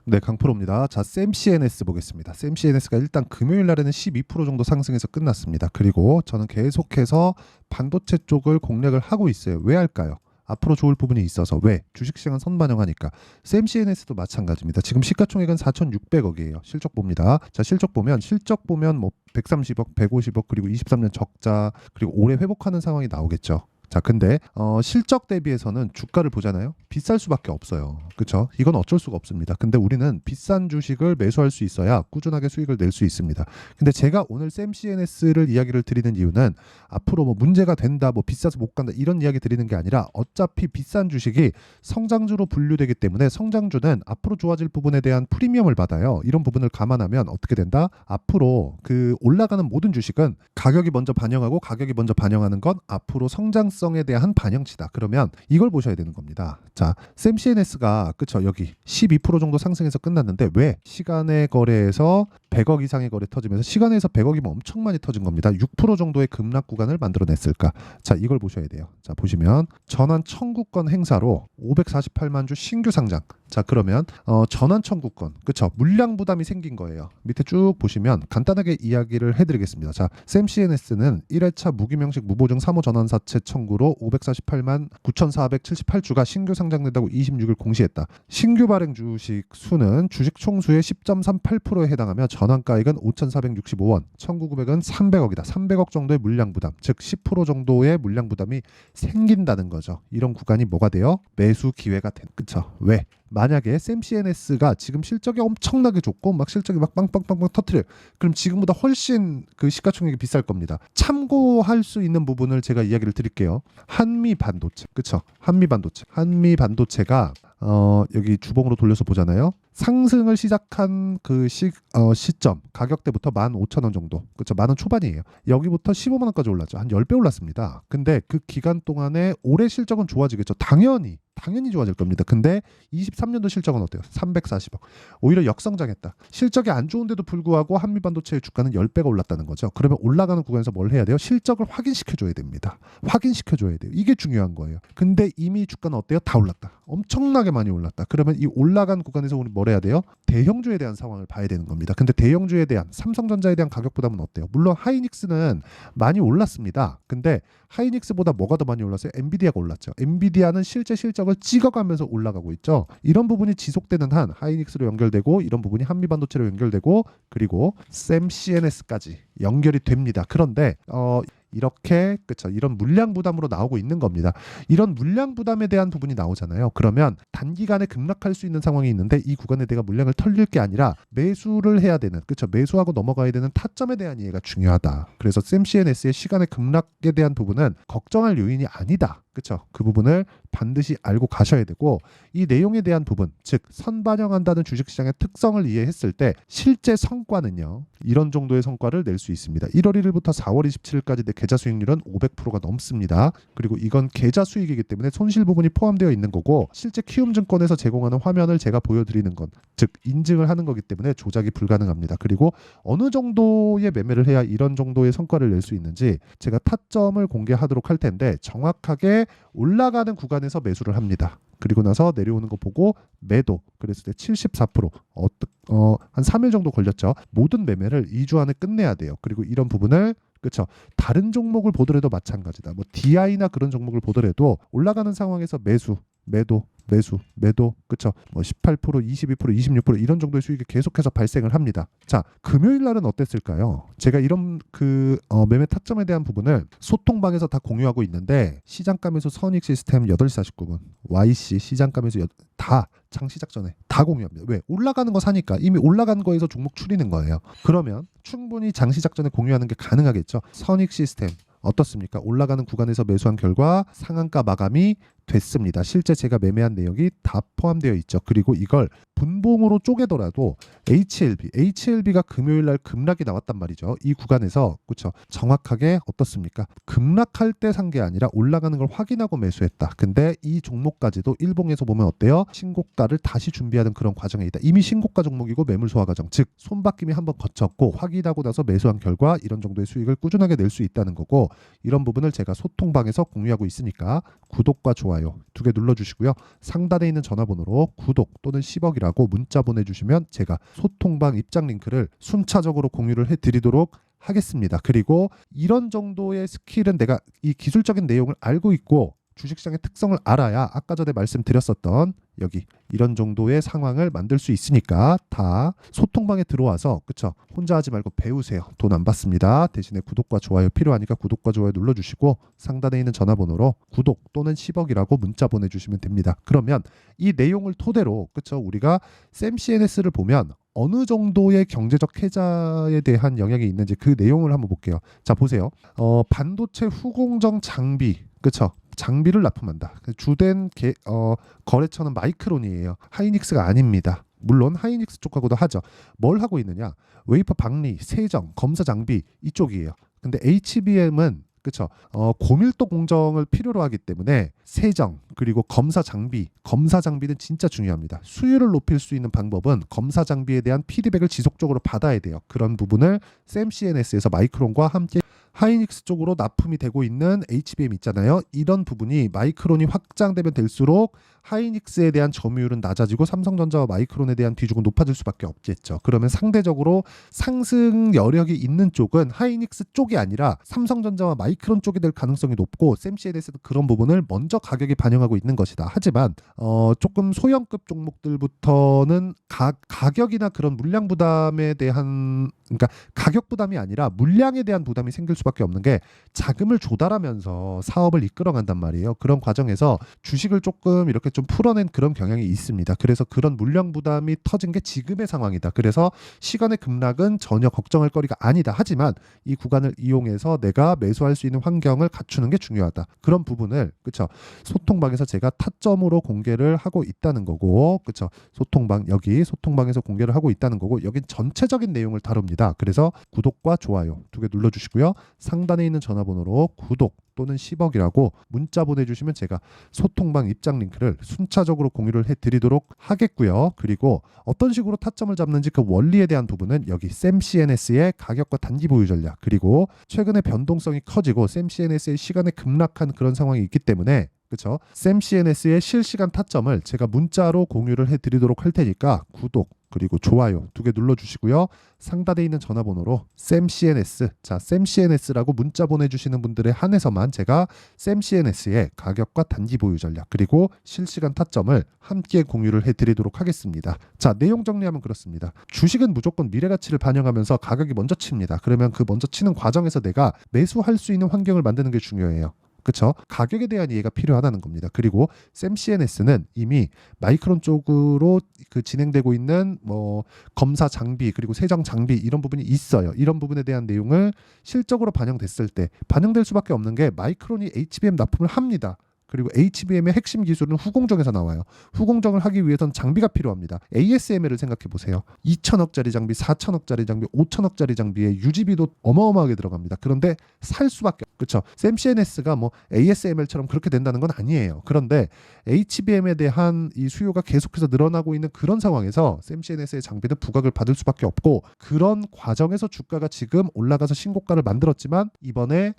네, 강프로입니다. 자, 샘CNS 보겠습니다. 샘CNS가 일단 금요일 날에는 12% 정도 상승해서 끝났습니다. 그리고 저는 계속해서 반도체 쪽을 공략을 하고 있어요. 왜 할까요? 앞으로 좋을 부분이 있어서. 왜? 주식시장은 선반영하니까. 샘CNS도 마찬가지입니다. 지금 시가총액은 4,600억이에요. 실적 봅니다. 자, 실적 보면 뭐 130억, 150억, 그리고 23년 적자, 그리고 올해 회복하는 상황이 나오겠죠. 자, 근데 실적 대비해서는 주가를 보잖아요. 비쌀 수밖에 없어요. 그렇죠? 이건 어쩔 수가 없습니다. 근데 우리는 비싼 주식을 매수할 수 있어야 꾸준하게 수익을 낼 수 있습니다. 근데 제가 오늘 샘CNS를 이야기를 드리는 이유는 앞으로 뭐 문제가 된다, 뭐 비싸서 못 간다 이런 이야기 드리는 게 아니라 어차피 비싼 주식이 성장주로 분류되기 때문에 성장주는 앞으로 좋아질 부분에 대한 프리미엄을 받아요. 이런 부분을 감안하면 어떻게 된다? 앞으로 그 올라가는 모든 주식은 가격이 먼저 반영하고 가격이 먼저 반영하는 건 앞으로 성에 대한 반영치다. 그러면 이걸 보셔야 되는 겁니다. 자, 샘CNS가 그쵸, 여기 12% 정도 상승해서 끝났는데 왜 시간의 거래에서 100억 이상의 거래 터지면서 시간에서 100억이면 엄청 많이 터진 겁니다. 6% 정도의 급락 구간을 만들어냈을까? 자, 이걸 보셔야 돼요. 자, 보시면 전환 청구권 행사로 548만 주 신규 상장. 자, 그러면 전환 청구권, 그쵸, 물량 부담이 생긴 거예요. 밑에 쭉 보시면 간단하게 이야기를 해드리겠습니다. 자, 샘CNS는 1회차 무기명식 무보증 3호 전환사채 청구로 548만 9,478주가 신규 상장된다고 26일 공시했다. 신규 발행 주식 수는 주식 총수의 10.38%에 해당하며 전환가액은 5,465원, 청구 금액은 300억이다. 300억 정도의 물량 부담, 즉 10% 정도의 물량 부담이 생긴다는 거죠. 이런 구간이 뭐가 돼요? 매수 기회가 된, 그쵸? 왜? 만약에 샘CNS가 지금 실적이 엄청나게 좋고 막 실적이 막 빵빵빵빵 터트려요. 그럼 지금보다 훨씬 그 시가총액이 비쌀 겁니다. 참고할 수 있는 부분을 제가 이야기를 드릴게요. 한미반도체, 그쵸? 한미반도체가 여기 주봉으로 돌려서 보잖아요. 상승을 시작한 그 시점 가격대부터 15,000원 정도, 그렇죠? 10,000원 초반이에요. 여기부터 15만 원까지 올랐죠. 한 10배 올랐습니다. 근데 그 기간 동안에 올해 실적은 좋아지겠죠. 당연히 좋아질 겁니다. 근데 23년도 실적은 어때요? 340억. 오히려 역성장했다. 실적이 안 좋은데도 불구하고 한미반도체의 주가는 10배가 올랐다는 거죠. 그러면 올라가는 구간에서 뭘 해야 돼요? 실적을 확인시켜줘야 됩니다. 확인시켜줘야 돼요. 이게 중요한 거예요. 근데 이미 주가는 어때요? 다 올랐다. 엄청나게 많이 올랐다. 그러면 이 올라간 구간에서 우리 뭘 해야 돼요? 대형주에 대한 상황을 봐야 되는 겁니다. 근데 대형주에 대한, 삼성전자에 대한 가격 부담은 어때요? 물론 하이닉스는 많이 올랐습니다. 근데 하이닉스보다 뭐가 더 많이 올랐어요? 엔비디아가 올랐죠. 엔비디아는 실제 실적을 찍어가면서 올라가고 있죠. 이런 부분이 지속되는 한 하이닉스로 연결되고, 이런 부분이 한미반도체로 연결되고, 그리고 샘CNS까지 연결이 됩니다. 그런데 이렇게, 그쵸, 이런 물량 부담으로 나오고 있는 겁니다. 이런 물량 부담에 대한 부분이 나오잖아요. 그러면 단기간에 급락할 수 있는 상황이 있는데 이 구간에 내가 물량을 털릴 게 아니라 매수를 해야 되는, 그쵸, 매수하고 넘어가야 되는 타점에 대한 이해가 중요하다. 그래서 샘CNS의 시간의 급락에 대한 부분은 걱정할 요인이 아니다. 그쵸? 그 부분을 반드시 알고 가셔야 되고, 이 내용에 대한 부분, 즉 선반영한다는 주식시장의 특성을 이해했을 때 실제 성과는요, 이런 정도의 성과를 낼 수 있습니다. 1월 1일부터 4월 27일까지 내 계좌 수익률은 500%가 넘습니다. 그리고 이건 계좌 수익이기 때문에 손실 부분이 포함되어 있는 거고, 실제 키움증권에서 제공하는 화면을 제가 보여드리는 건, 즉 인증을 하는 거기 때문에 조작이 불가능합니다. 그리고 어느 정도의 매매를 해야 이런 정도의 성과를 낼 수 있는지 제가 타점을 공개하도록 할 텐데, 정확하게 올라가는 구간에서 매수를 합니다. 그리고 나서 내려오는 거 보고 매도. 그랬을 때 74%, 한 3일 정도 걸렸죠. 모든 매매를 2주 안에 끝내야 돼요. 그리고 이런 부분을, 그렇죠, 다른 종목을 보더라도 마찬가지다. 뭐 DI나 그런 종목을 보더라도 올라가는 상황에서 매수, 매도, 그쵸? 뭐 18%, 22%, 26% 이런 정도의 수익이 계속해서 발생을 합니다. 자, 금요일 날은 어땠을까요? 제가 이런 매매 타점에 대한 부분을 소통방에서 다 공유하고 있는데, 시장감에서 선익 시스템 8시 49분, YC 시장감에서 다 장 시작 전에 다 공유합니다. 왜? 올라가는 거 사니까. 이미 올라간 거에서 종목 추리는 거예요. 그러면 충분히 장 시작 전에 공유하는 게 가능하겠죠. 선익 시스템 어떻습니까? 올라가는 구간에서 매수한 결과 상한가 마감이 됐습니다. 실제 제가 매매한 내역이 다 포함되어 있죠. 그리고 이걸 분봉으로 쪼개더라도 HLB가 금요일 날 급락이 나왔단 말이죠. 이 구간에서, 그렇죠, 정확하게 어떻습니까? 급락할 때 산 게 아니라 올라가는 걸 확인하고 매수했다. 근데 이 종목까지도 일봉에서 보면 어때요? 신고가를 다시 준비하는 그런 과정에 있다. 이미 신고가 종목이고 매물 소화 과정, 즉 손바뀜이 한번 거쳤고 확인하고 나서 매수한 결과 이런 정도의 수익을 꾸준하게 낼 수 있다는 거고, 이런 부분을 제가 소통방에서 공유하고 있으니까 구독과 좋아요 좋아요 2개 눌러주시고요. 상단에 있는 전화번호로 구독 또는 10억이라고 문자 보내주시면 제가 소통방 입장 링크를 순차적으로 공유를 해드리도록 하겠습니다. 그리고 이런 정도의 스킬은 내가 이 기술적인 내용을 알고 있고 주식시장의 특성을 알아야 아까 전에 말씀드렸었던 여기 이런 정도의 상황을 만들 수 있으니까 다 소통방에 들어와서 그쵸 혼자 하지 말고 배우세요. 돈 안 받습니다. 대신에 구독과 좋아요 필요하니까 구독과 좋아요 눌러주시고 상단에 있는 전화번호로 구독 또는 10억이라고 문자 보내주시면 됩니다. 그러면 이 내용을 토대로 그쵸 우리가 샘 CNS를 보면 어느 정도의 경제적 해자에 대한 영향이 있는지 그 내용을 한번 볼게요. 자 보세요. 반도체 후공정 장비 그쵸 장비를 납품한다. 주된 거래처는 마이크론이에요. 하이닉스가 아닙니다. 물론 하이닉스 쪽하고도 하죠. 뭘 하고 있느냐? 웨이퍼 박리, 세정, 검사 장비 이쪽이에요. 근데 HBM은 그렇죠. 고밀도 공정을 필요로 하기 때문에 세정 그리고 검사 장비는 진짜 중요합니다. 수율을 높일 수 있는 방법은 검사 장비에 대한 피드백을 지속적으로 받아야 돼요. 그런 부분을 샘 CNS에서 마이크론과 함께 하이닉스 쪽으로 납품이 되고 있는 HBM 있잖아요. 이런 부분이 마이크론이 확장되면 될수록 하이닉스에 대한 점유율은 낮아지고 삼성전자와 마이크론에 대한 비중은 높아질 수밖에 없겠죠. 그러면 상대적으로 상승 여력이 있는 쪽은 하이닉스 쪽이 아니라 삼성전자와 마이크론 쪽이 될 가능성이 높고 샘 CNS도 그런 부분을 먼저 가격에 반영하고 있는 것이다. 하지만 조금 소형급 종목들부터는 가격이나 그런 물량 부담에 대한 그러니까 가격 부담이 아니라 물량에 대한 부담이 생길 수밖에 없는 게 자금을 조달하면서 사업을 이끌어간단 말이에요. 그런 과정에서 주식을 조금 이렇게 좀 풀어낸 그런 경향이 있습니다. 그래서 그런 물량 부담이 터진 게 지금의 상황이다. 그래서 시간의 급락은 전혀 걱정할 거리가 아니다. 하지만 이 구간을 이용해서 내가 매수할 수 있는 환경을 갖추는 게 중요하다. 그런 부분을 그쵸 소통방에서 제가 타점으로 공개를 하고 있다는 거고 그쵸 소통방 여기 소통방에서 공개를 하고 있다는 거고 여긴 전체적인 내용을 다룹니다. 그래서 구독과 좋아요 2개 눌러주시고요. 상단에 있는 전화번호로 구독 또는 10억이라고 문자 보내주시면 제가 소통방 입장 링크를 순차적으로 공유를 해드리도록 하겠고요. 그리고 어떤 식으로 타점을 잡는지 그 원리에 대한 부분은 여기 샘 CNS의 가격과 단기 보유 전략 그리고 최근에 변동성이 커지고 샘 CNS의 시간에 급락한 그런 상황이 있기 때문에 그렇죠. 샘 CNS의 실시간 타점을 제가 문자로 공유를 해드리도록 할 테니까 구독 그리고 좋아요 2개 눌러주시고요. 상단에 있는 전화번호로 샘 CNS 샘 CNS라고 문자 보내주시는 분들에 한해서만 제가 샘 CNS의 가격과 단기 보유 전략 그리고 실시간 타점을 함께 공유를 해드리도록 하겠습니다. 자 내용 정리하면 그렇습니다. 주식은 무조건 미래가치를 반영하면서 가격이 먼저 칩니다. 그러면 그 먼저 치는 과정에서 내가 매수할 수 있는 환경을 만드는 게 중요해요. 그렇죠? 가격에 대한 이해가 필요하다는 겁니다. 그리고 샘 CNS는 이미 마이크론 쪽으로 그 진행되고 있는 검사 장비 그리고 세정 장비 이런 부분이 있어요. 이런 부분에 대한 내용을 실적으로 반영됐을 때 반영될 수밖에 없는 게 마이크론이 HBM 납품을 합니다. 그리고 HBM의 핵심 기술은 후공정에서 나와요. 후공정을 하기 위해서는 장비가 필요합니다. ASML을 생각해 보세요. 2천억짜리 장비, 4천억짜리 장비, 5천억짜리 장비에 유지비도 어마어마하게 들어갑니다. 그런데 살 수밖에 그렇죠. 샘 CNS가 ASML처럼 그렇게 된다는 건 아니에요. 그런데 HBM에 대한 이 수요가 계속해서 늘어나고 있는 그런 상황에서 샘 CNS의 장비는 부각을 받을 수밖에 없고 그런 과정에서 주가가 지금 올라가서 신고가를 만들었지만 이번에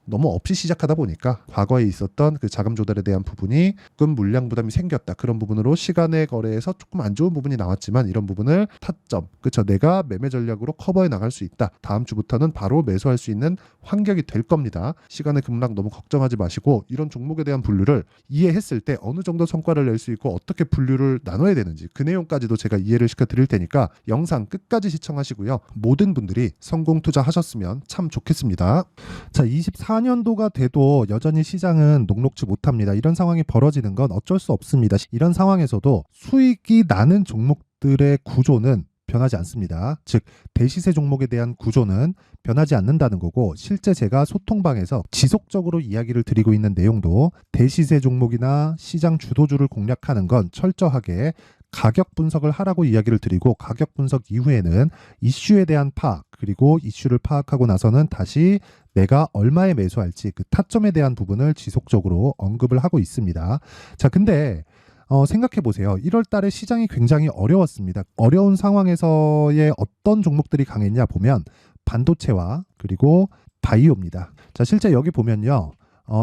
너무 없이 시작하다 보니까 과거에 있었던 그 자금 조달에 대한 부분이 조금 물량 부담이 생겼다. 그런 부분으로 시간의 거래에서 조금 안 좋은 부분이 나왔지만 이런 부분을 타점, 그렇죠. 내가 매매 전략으로 커버해 나갈 수 있다. 다음 주부터는 바로 매수할 수 있는 환경이 될 겁니다. 시간의 급락 너무 걱정하지 마시고 이런 종목에 대한 분류를 이해했을 때 어느 정도 성과를 낼 수 있고 어떻게 분류를 나눠야 되는지 그 내용까지도 제가 이해를 시켜 드릴 테니까 영상 끝까지 시청하시고요. 모든 분들이 성공 투자하셨으면 참 좋겠습니다. 자, 24년도가 돼도 여전히 시장은 녹록지 못합니다. 이런 상황이 벌어지는 건 어쩔 수 없습니다. 이런 상황에서도 수익이 나는 종목들의 구조는 변하지 않습니다. 즉 대시세 종목에 대한 구조는 변하지 않는다는 거고 실제 제가 소통방에서 지속적으로 이야기를 드리고 있는 내용도 대시세 종목이나 시장 주도주를 공략하는 건 철저하게 가격 분석을 하라고 이야기를 드리고 가격 분석 이후에는 이슈에 대한 파악 그리고 이슈를 파악하고 나서는 다시 내가 얼마에 매수할지 그 타점에 대한 부분을 지속적으로 언급을 하고 있습니다. 자, 근데 생각해 보세요. 1월 달에 시장이 굉장히 어려웠습니다. 어려운 상황에서의 어떤 종목들이 강했냐 보면 반도체와 그리고 바이오입니다. 자, 실제 여기 보면요.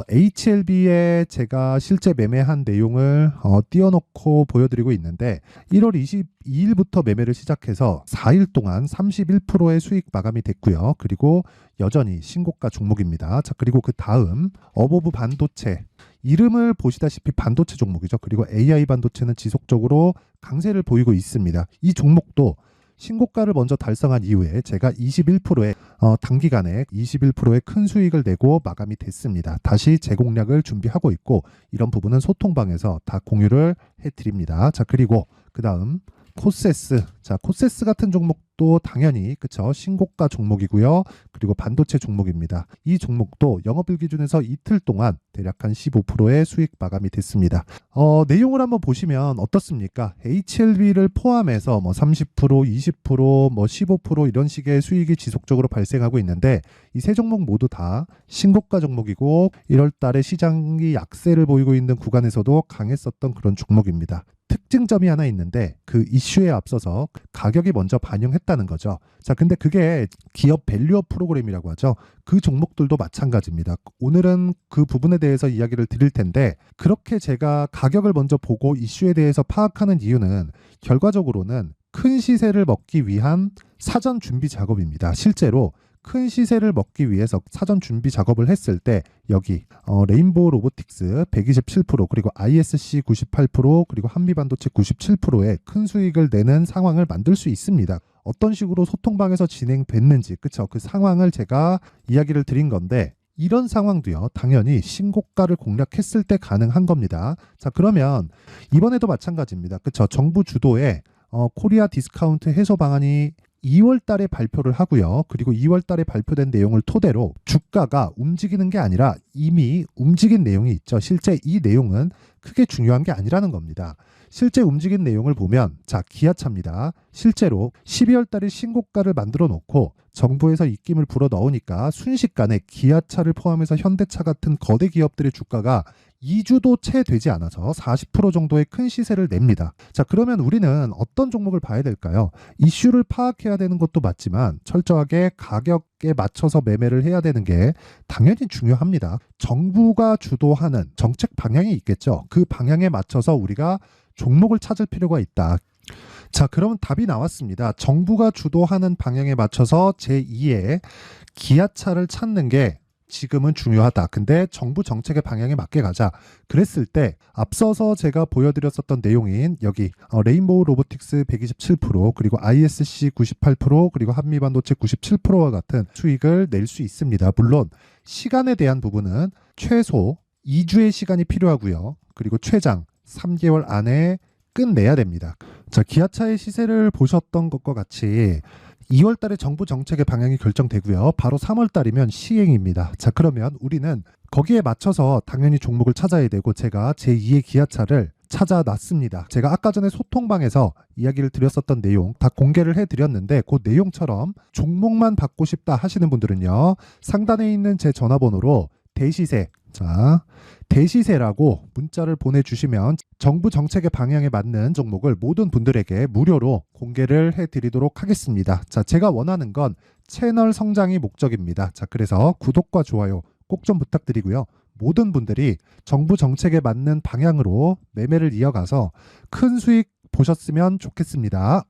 HLB에 제가 실제 매매한 내용을 띄워놓고 보여드리고 있는데 1월 22일부터 매매를 시작해서 4일 동안 31%의 수익 마감이 됐고요. 그리고 여전히 신고가 종목입니다. 자, 그리고 그 다음 어보브 반도체, 이름을 보시다시피 반도체 종목이죠. 그리고 AI 반도체는 지속적으로 강세를 보이고 있습니다. 이 종목도 신고가를 먼저 달성한 이후에 제가 21%의 단기간에 21%의 큰 수익을 내고 마감이 됐습니다. 다시 재공략을 준비하고 있고 이런 부분은 소통방에서 다 공유를 해드립니다. 자, 그리고 그 다음 코세스. 자, 코세스 같은 종목도 당연히 그쵸, 신고가 종목이고요. 그리고 반도체 종목입니다. 이 종목도 영업일 기준에서 이틀 동안 대략 한 15%의 수익 마감이 됐습니다. 내용을 한번 보시면 어떻습니까? HLB를 포함해서 뭐 30%, 20%, 뭐 15% 이런 식의 수익이 지속적으로 발생하고 있는데 이 세 종목 모두 다 신고가 종목이고 1월 달에 시장이 약세를 보이고 있는 구간에서도 강했었던 그런 종목입니다. 특징점이 하나 있는데 그 이슈에 앞서서 가격이 먼저 반영했다는 거죠. 자, 근데 그게 기업 밸류업 프로그램이라고 하죠. 그 종목들도 마찬가지입니다. 오늘은 그 부분에 대해서 이야기를 드릴 텐데 그렇게 제가 가격을 먼저 보고 이슈에 대해서 파악하는 이유는 결과적으로는 큰 시세를 먹기 위한 사전 준비 작업입니다. 실제로 큰 시세를 먹기 위해서 사전 준비 작업을 했을 때 여기 레인보우 로보틱스 127% 그리고 ISC 98% 그리고 한미반도체 97%의 큰 수익을 내는 상황을 만들 수 있습니다. 어떤 식으로 소통방에서 진행됐는지 그쵸, 그 상황을 제가 이야기를 드린 건데 이런 상황도요 당연히 신고가를 공략했을 때 가능한 겁니다. 자, 그러면 이번에도 마찬가지입니다. 그쵸, 정부 주도의 코리아 디스카운트 해소 방안이 2월 달에 발표를 하고요. 그리고 2월 달에 발표된 내용을 토대로 주가가 움직이는 게 아니라 이미 움직인 내용이 있죠. 실제 이 내용은 크게 중요한 게 아니라는 겁니다. 실제 움직인 내용을 보면 자, 기아차입니다. 실제로 12월 달에 신고가를 만들어 놓고 정부에서 입김을 불어 넣으니까 순식간에 기아차를 포함해서 현대차 같은 거대 기업들의 주가가 2주도 채 되지 않아서 40% 정도의 큰 시세를 냅니다. 자, 그러면 우리는 어떤 종목을 봐야 될까요? 이슈를 파악해야 되는 것도 맞지만 철저하게 가격에 맞춰서 매매를 해야 되는 게 당연히 중요합니다. 정부가 주도하는 정책 방향이 있겠죠. 그 방향에 맞춰서 우리가 종목을 찾을 필요가 있다. 자, 그러면 답이 나왔습니다. 정부가 주도하는 방향에 맞춰서 제2의 기아차를 찾는 게 지금은 중요하다. 근데 정부 정책의 방향에 맞게 가자. 그랬을 때 앞서서 제가 보여드렸었던 내용인 여기 레인보우 로보틱스 127% 그리고 ISC 98% 그리고 한미반도체 97%와 같은 수익을 낼 수 있습니다. 물론 시간에 대한 부분은 최소 2주의 시간이 필요하고요. 그리고 최장 3개월 안에 끝내야 됩니다. 자, 기아차의 시세를 보셨던 것과 같이 2월 달에 정부 정책의 방향이 결정되고요. 바로 3월 달이면 시행입니다. 자, 그러면 우리는 거기에 맞춰서 당연히 종목을 찾아야 되고 제가 제2의 기아차를 찾아놨습니다. 제가 아까 전에 소통방에서 이야기를 드렸었던 내용 다 공개를 해드렸는데 그 내용처럼 종목만 받고 싶다 하시는 분들은요. 상단에 있는 제 전화번호로 대시세, 자, 대시세라고 문자를 보내주시면 정부 정책의 방향에 맞는 종목을 모든 분들에게 무료로 공개를 해드리도록 하겠습니다. 자, 제가 원하는 건 채널 성장이 목적입니다. 자, 그래서 구독과 좋아요 꼭 좀 부탁드리고요. 모든 분들이 정부 정책에 맞는 방향으로 매매를 이어가서 큰 수익 보셨으면 좋겠습니다.